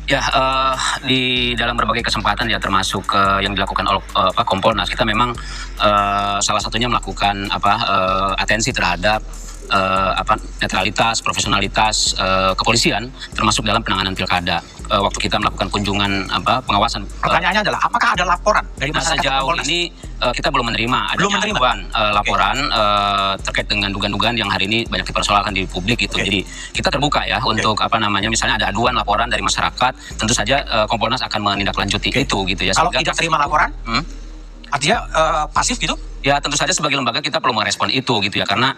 Ya, di dalam berbagai kesempatan ya termasuk yang dilakukan oleh Kompolnas, kita memang salah satunya melakukan atensi terhadap netralitas, profesionalitas kepolisian termasuk dalam penanganan pilkada. Waktu kita melakukan kunjungan pengawasan. Pertanyaannya adalah apakah ada laporan dari masyarakat? Sejauh ini kita belum menerima laporan terkait dengan dugaan-dugaan yang hari ini banyak dipersoalkan di publik gitu. Jadi kita terbuka ya untuk misalnya ada aduan laporan dari masyarakat, tentu saja Kompolnas akan menindaklanjuti itu gitu ya. Kalau tidak terima laporan, artinya pasif gitu? Ya tentu saja sebagai lembaga kita perlu merespon itu gitu ya, karena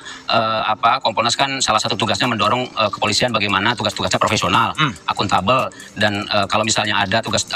Kompolnas kan salah satu tugasnya mendorong kepolisian bagaimana tugas-tugasnya profesional, akuntabel, dan kalau misalnya ada tugas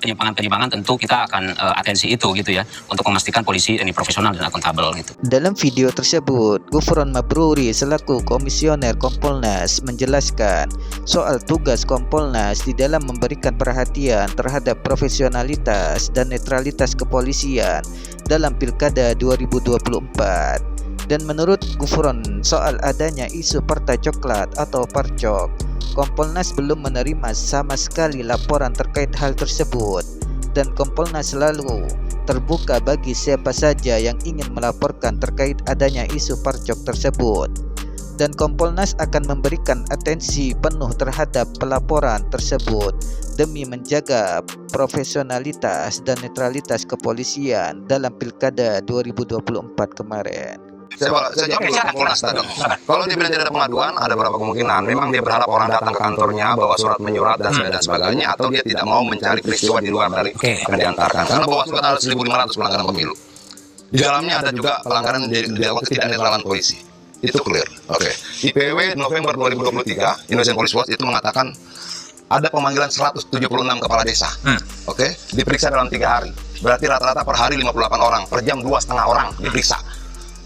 penyimpangan-penyimpangan tentu kita akan atensi itu gitu ya untuk memastikan polisi ini profesional dan akuntabel gitu. Dalam video tersebut, Gufron Mabruri selaku komisioner Kompolnas menjelaskan soal tugas Kompolnas di dalam memberikan perhatian terhadap profesionalitas dan netralitas kepolisian dalam Pilkada 2024. Dan menurut Gufron, soal adanya isu partai coklat atau parcok, Kompolnas belum menerima sama sekali laporan terkait hal tersebut, dan Kompolnas selalu terbuka bagi siapa saja yang ingin melaporkan terkait adanya isu parcok tersebut. Dan Kompolnas akan memberikan atensi penuh terhadap pelaporan tersebut demi menjaga profesionalitas dan netralitas kepolisian dalam Pilkada 2024 kemarin. Saya jawab dulu Kompolnas tadi. Kalau dia bilang tidak ada pengaduan, ada beberapa kemungkinan. Memang dia berharap orang datang ke kantornya, bawa surat menyurat dan sebagainya, atau dia tidak mau mencari peristiwa di luar dari akan diantarkan. Karena Bawaslu kan ada 1.500 pelanggaran pemilu. Di dalamnya ada juga pelanggaran dilakukan ketidaknetralan polisi. Itu clear. IPW November 2023, Indonesian Police Watch itu mengatakan ada pemanggilan 176 kepala desa. Diperiksa dalam 3 hari. Berarti rata-rata per hari 58 orang, per jam 2,5 orang diperiksa.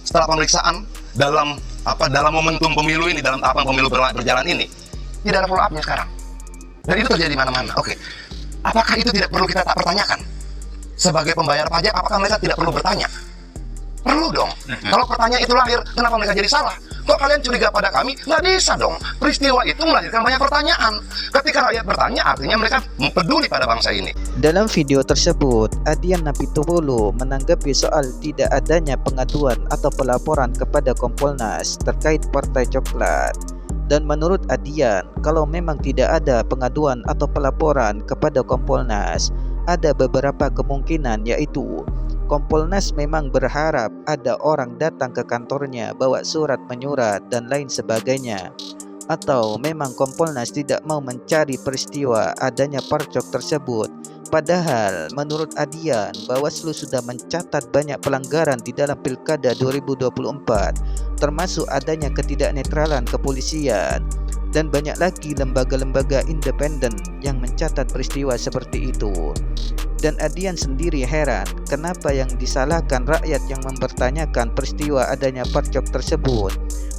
Setelah pemeriksaan dalam momentum pemilu ini, dalam tahapan pemilu berjalan ini, tidak ada follow up-nya sekarang. Dan itu terjadi di mana-mana. Apakah itu tidak perlu kita tak pertanyakan? Sebagai pembayar pajak, apakah mereka tidak perlu bertanya? Perlu dong. Kalau pertanyaan itu lahir, kenapa mereka jadi salah? Kok kalian curiga pada kami? Nggak bisa dong. Peristiwa itu melahirkan banyak pertanyaan. Ketika rakyat bertanya, artinya mereka peduli pada bangsa ini. Dalam video tersebut, Adian Napitupulu menanggapi soal tidak adanya pengaduan atau pelaporan kepada Kompolnas terkait partai coklat. Dan menurut Adian, kalau memang tidak ada pengaduan atau pelaporan kepada Kompolnas, ada beberapa kemungkinan, yaitu Kompolnas memang berharap ada orang datang ke kantornya bawa surat menyurat dan lain sebagainya, atau memang Kompolnas tidak mau mencari peristiwa adanya parcok tersebut. Padahal menurut Adian, Bawaslu sudah mencatat banyak pelanggaran di dalam Pilkada 2024, termasuk adanya ketidaknetralan kepolisian, dan banyak lagi lembaga-lembaga independen yang mencatat peristiwa seperti itu. Dan Adian sendiri heran kenapa yang disalahkan rakyat yang mempertanyakan peristiwa adanya parcok tersebut,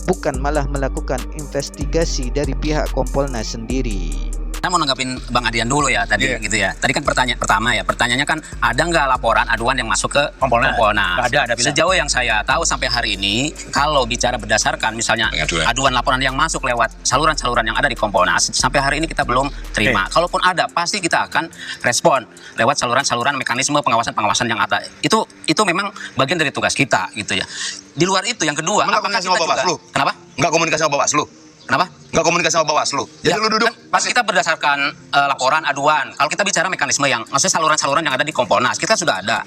bukan malah melakukan investigasi dari pihak Kompolnas sendiri. Saya mau nanggapin Bang Adian dulu ya tadi gitu ya. Tadi kan pertanyaan pertama ya, pertanyaannya kan ada nggak laporan aduan yang masuk ke Kompolnas? Ada. Sejauh yang saya tahu sampai hari ini, kalau bicara berdasarkan misalnya aduan laporan yang masuk lewat saluran-saluran yang ada di Kompolnas, sampai hari ini kita belum terima. Kalaupun ada, pasti kita akan respon lewat saluran-saluran mekanisme pengawasan-pengawasan yang ada. Itu memang bagian dari tugas kita gitu ya. Di luar itu yang kedua, apakah kita juga kenapa? Nggak komunikasi sama Bawaslu? Kenapa? Nggak komunikasi sama Bawaslu. Jadi lu duduk. Pasti kita berdasarkan laporan aduan. Kalau kita bicara mekanisme yang, maksudnya saluran-saluran yang ada di Kompolnas, kita sudah ada.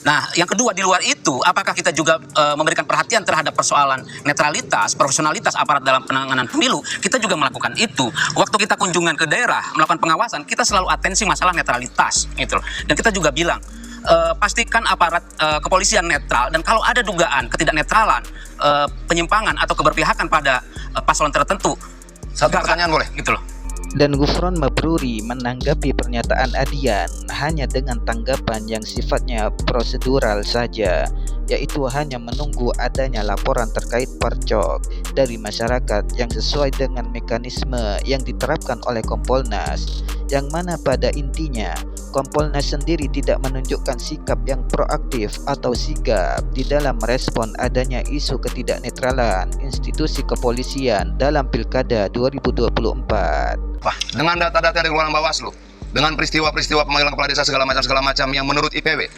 Nah, yang kedua di luar itu, apakah kita juga memberikan perhatian terhadap persoalan netralitas, profesionalitas aparat dalam penanganan pemilu? Kita juga melakukan itu. Waktu kita kunjungan ke daerah, melakukan pengawasan, kita selalu atensi masalah netralitas, gitu. Dan kita juga bilang, pastikan aparat kepolisian netral, dan kalau ada dugaan ketidaknetralan, penyimpangan atau keberpihakan pada paslon tertentu, satu pertanyaan boleh? Gitu loh. Dan Gufron Mabruri menanggapi pernyataan Adian hanya dengan tanggapan yang sifatnya prosedural saja, yaitu hanya menunggu adanya laporan terkait parcok dari masyarakat yang sesuai dengan mekanisme yang diterapkan oleh Kompolnas, yang mana pada intinya Kompolnas sendiri tidak menunjukkan sikap yang proaktif atau sigap di dalam merespon adanya isu ketidaknetralan institusi kepolisian dalam Pilkada 2024. Wah, dengan data-data dari keluaran Bawaslu, dengan peristiwa-peristiwa pemanggilan kepala desa segala macam yang menurut IPW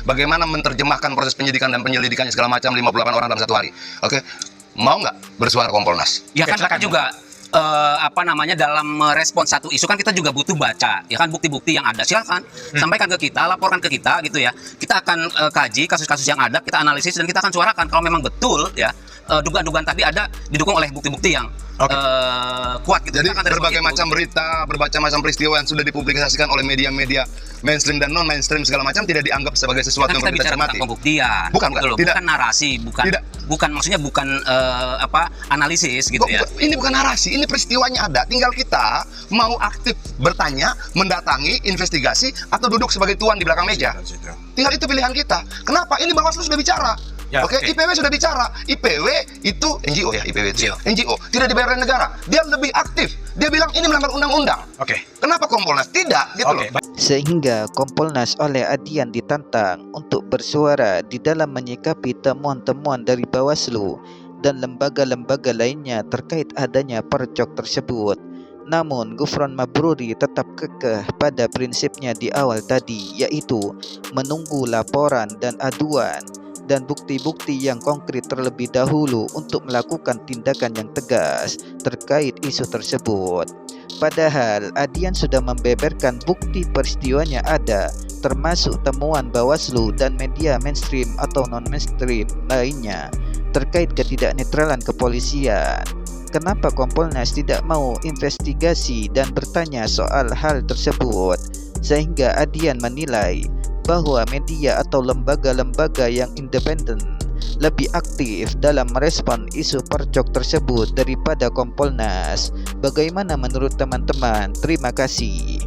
bagaimana menerjemahkan proses penyidikan dan penyelidikannya segala macam 58 orang dalam 1 hari. Oke. Mau nggak bersuara Kompolnas? Ya kan kita juga dalam merespon satu isu kan kita juga butuh baca ya kan bukti-bukti yang ada. Silakan sampaikan ke kita, laporkan ke kita gitu ya. Kita akan kaji kasus-kasus yang ada, kita analisis dan kita akan suarakan kalau memang betul ya dugaan-dugaan tadi ada didukung oleh bukti-bukti yang kuat gitu. Jadi berbagai macam berita, berbagai macam peristiwa yang sudah dipublikasikan oleh media-media mainstream dan non mainstream segala macam tidak dianggap sebagai sesuatu kan yang kita perlu kita bicara cermati. tentang pembuktian, Bukan, tidak. bukan narasi, bukan analisis gitu ya. Ini bukan narasi, ini peristiwanya ada. Tinggal kita mau aktif bertanya, mendatangi, investigasi, atau duduk sebagai tuan di belakang meja. Tinggal itu pilihan kita. Kenapa? Ini Bawaslu sudah bicara. Ya, Oke, IPW sudah bicara. IPW itu NGO ya, IPW itu. NGO tidak dibayar oleh negara. Dia lebih aktif. Dia bilang ini melanggar undang-undang. Oke. Kenapa Kompolnas tidak? Gitu loh. Sehingga Kompolnas oleh Adian ditantang untuk bersuara di dalam menyikapi temuan-temuan dari Bawaslu dan lembaga-lembaga lainnya terkait adanya percok tersebut. Namun Gufron Mabruri tetap kekeh pada prinsipnya di awal tadi, yaitu menunggu laporan dan aduan dan bukti-bukti yang konkret terlebih dahulu untuk melakukan tindakan yang tegas terkait isu tersebut. Padahal Adian sudah membeberkan bukti peristiwanya ada, termasuk temuan Bawaslu dan media mainstream atau non-mainstream lainnya terkait ketidaknetralan kepolisian. Kenapa Kompolnas tidak mau investigasi dan bertanya soal hal tersebut? Sehingga Adian menilai bahwa media atau lembaga-lembaga yang independen lebih aktif dalam merespon isu percok tersebut daripada Kompolnas. Bagaimana menurut teman-teman? Terima kasih.